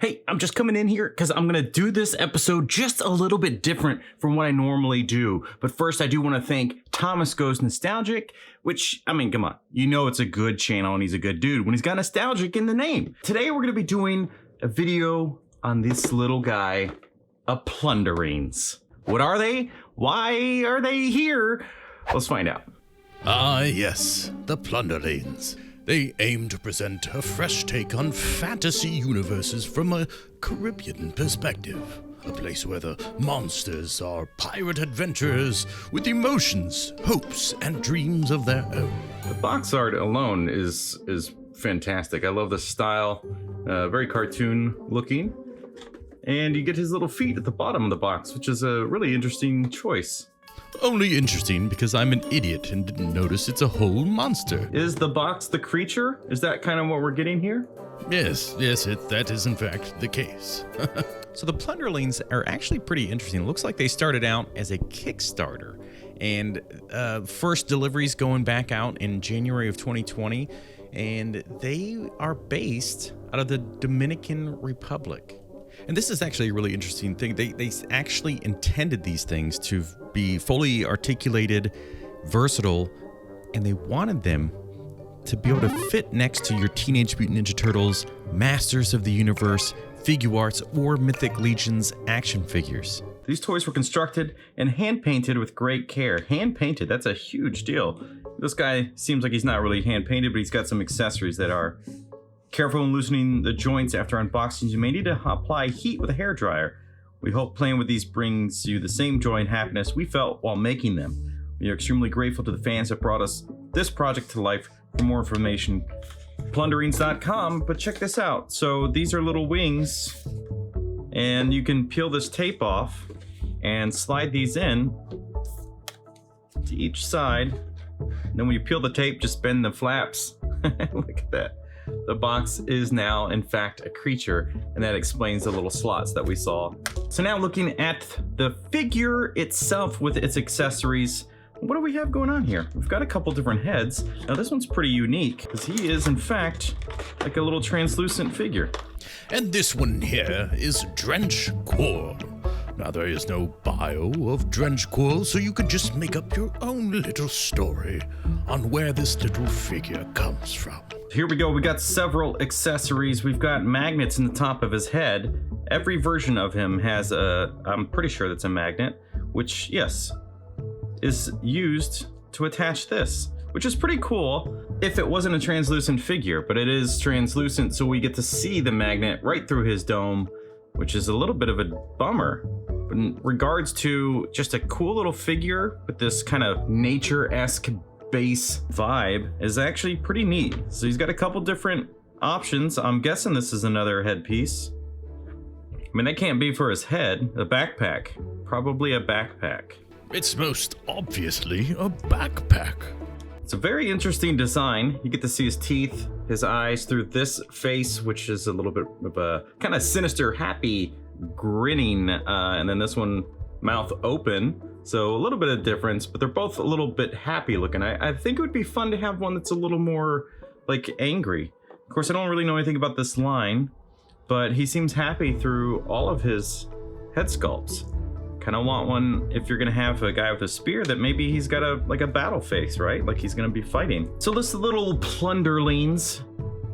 Hey, I'm just coming in here because I'm going to do this episode just a little bit different from what I normally do. But first, I do want to thank Thomas Goes Nostalgic, which, I mean, come on. You know it's a good channel and he's a good dude when he's got nostalgic in the name. Today, we're going to be doing a video on this little guy, a Plunderlings. What are they? Why are they here? Let's find out. Ah, yes, the Plunderlings. They aim to present a fresh take on fantasy universes from a Caribbean perspective. A place where the monsters are pirate adventurers with emotions, hopes, and dreams of their own. The box art alone is fantastic. I love the style, very cartoon looking. And you get his little feet at the bottom of the box, which is a really interesting choice. Only interesting because I'm an idiot and didn't notice it's a whole monster. Is the box the creature? Is that kind of what we're getting here? Yes, that is in fact the case. So the Plunderlings are actually pretty interesting. It looks like they started out as a Kickstarter, and first deliveries going back out in January of 2020, and they are based out of the Dominican Republic. And this is actually a really interesting thing. They actually intended these things to be fully articulated, versatile, and they wanted them to be able to fit next to your Teenage Mutant Ninja Turtles, Masters of the Universe, Figuarts, or Mythic Legions action figures. These toys were constructed and hand-painted with great care. Hand-painted, that's a huge deal. This guy seems like he's not really hand-painted, but he's got some accessories that are. Careful in loosening the joints after unboxing. You may need to apply heat with a hairdryer. We hope playing with these brings you the same joy and happiness we felt while making them. We are extremely grateful to the fans that brought us this project to life. For more information, plunderlings.com, but check this out. So these are little wings, and you can peel this tape off and slide these in to each side. And then when you peel the tape, just bend the flaps. Look at that. The box is now, in fact, a creature, and that explains the little slots that we saw. So now looking at the figure itself with its accessories, what do we have going on here? We've got a couple different heads. Now this one's pretty unique, because he is, in fact, like a little translucent figure. And this one here is Drench Koral. Now, there is no bio of Drench Koral, so you could just make up your own little story on where this little figure comes from. Here we go. We got several accessories. We've got magnets in the top of his head. Every version of him has I'm pretty sure that's a magnet, which, yes, is used to attach this, which is pretty cool if it wasn't a translucent figure, but it is translucent, so we get to see the magnet right through his dome, which is a little bit of a bummer. But in regards to just a cool little figure with this kind of nature-esque base vibe is actually pretty neat. So he's got a couple different options. I'm guessing this is another headpiece. I mean, that can't be for his head. A backpack. Probably a backpack. It's most obviously a backpack. It's a very interesting design. You get to see his teeth, his eyes through this face, which is a little bit of a kind of sinister, happy, grinning, and then this one, mouth open. So a little bit of difference, but they're both a little bit happy looking. I think it would be fun to have one that's a little more like angry. Of course, I don't really know anything about this line, but he seems happy through all of his head sculpts. Kind of want one if you're gonna have a guy with a spear that maybe he's got a battle face, right? Like he's gonna be fighting. So this little Plunderlings,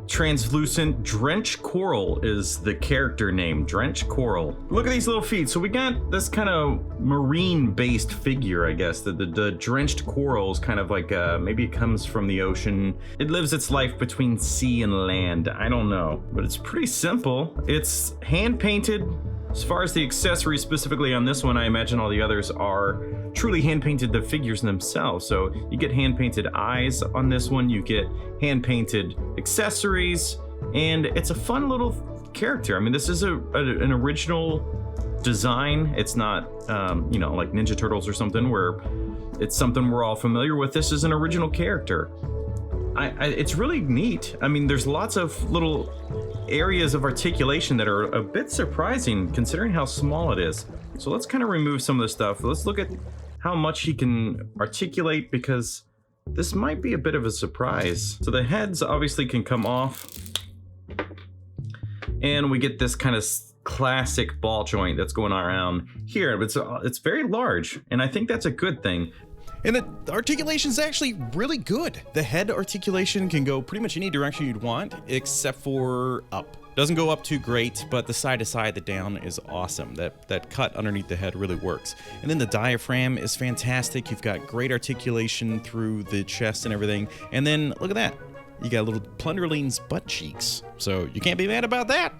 translucent Drench Koral is the character name, Drench Koral. Look at these little feet. So we got this kind of marine-based figure, I guess. The drenched coral is kind of like, maybe it comes from the ocean. It lives its life between sea and land. I don't know, but it's pretty simple. It's hand-painted. As far as the accessories specifically on this one, I imagine all the others are truly hand-painted, the figures themselves. So you get hand-painted eyes on this one, you get hand-painted accessories, and it's a fun little character. I mean, this is an original design. It's not, you know, like Ninja Turtles or something where it's something we're all familiar with. This is an original character. It's really neat. I mean, there's lots of little areas of articulation that are a bit surprising considering how small it is. So let's kind of remove some of the stuff. Let's look at how much he can articulate, because this might be a bit of a surprise. So the heads obviously can come off. and we get this kind of classic ball joint that's going around here. It's very large, and I think that's a good thing. And the articulation is actually really good. The head articulation can go pretty much any direction you'd want, except for up. Doesn't go up too great, but the side to side, the down is awesome. That cut underneath the head really works. And then the diaphragm is fantastic. You've got great articulation through the chest and everything. And then look at that. You got little Plunderlings butt cheeks. So you can't be mad about that.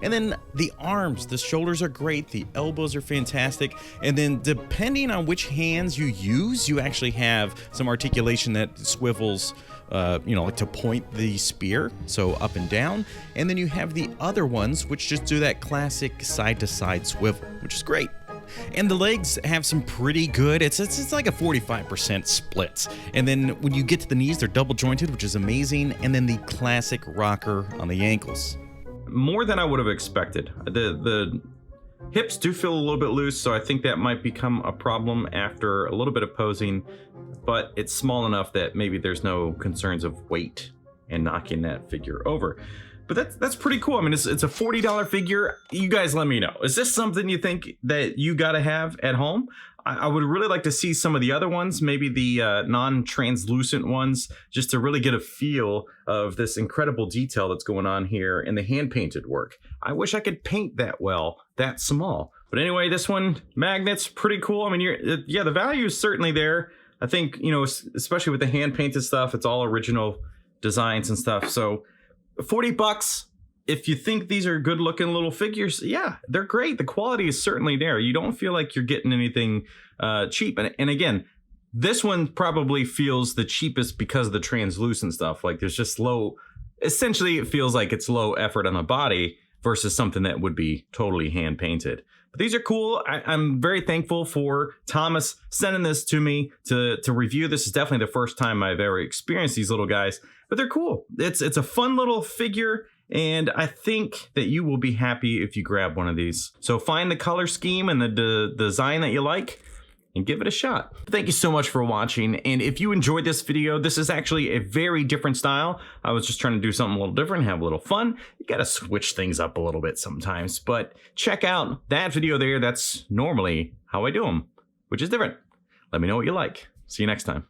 And then the arms, the shoulders are great. The elbows are fantastic. And then depending on which hands you use, you actually have some articulation that swivels, like to point the spear, so up and down. And then you have the other ones, which just do that classic side to side swivel, which is great. And the legs have some pretty good, it's like a 45% split. And then when you get to the knees, they're double jointed, which is amazing. And then the classic rocker on the ankles. More than I would have expected. The hips do feel a little bit loose, so I think that might become a problem after a little bit of posing, but it's small enough that maybe there's no concerns of weight and knocking that figure over. But that's pretty cool. I mean, it's a $40 figure. You guys let me know. Is this something you think that you gotta have at home? I would really like to see some of the other ones, maybe the non-translucent ones, just to really get a feel of this incredible detail that's going on here in the hand-painted work. I wish I could paint that well, that small. But anyway, this one, magnets, pretty cool. I mean, the value is certainly there. I think, especially with the hand-painted stuff, it's all original designs and stuff. So $40, if you think these are good looking little figures, yeah, they're great. The quality is certainly there. You don't feel like you're getting anything cheap. And again, this one probably feels the cheapest because of the translucent stuff. Like there's just essentially it feels like it's low effort on the body versus something that would be totally hand painted. But these are cool. I'm very thankful for Thomas sending this to me to review. This is definitely the first time I've ever experienced these little guys, but they're cool. It's a fun little figure, and I think that you will be happy if you grab one of these. So find the color scheme and the design that you like and give it a shot. Thank you so much for watching. And if you enjoyed this video, this is actually a very different style. I was just trying to do something a little different, have a little fun. You gotta switch things up a little bit sometimes, but check out that video there. That's normally how I do them, which is different. Let me know what you like. See you next time.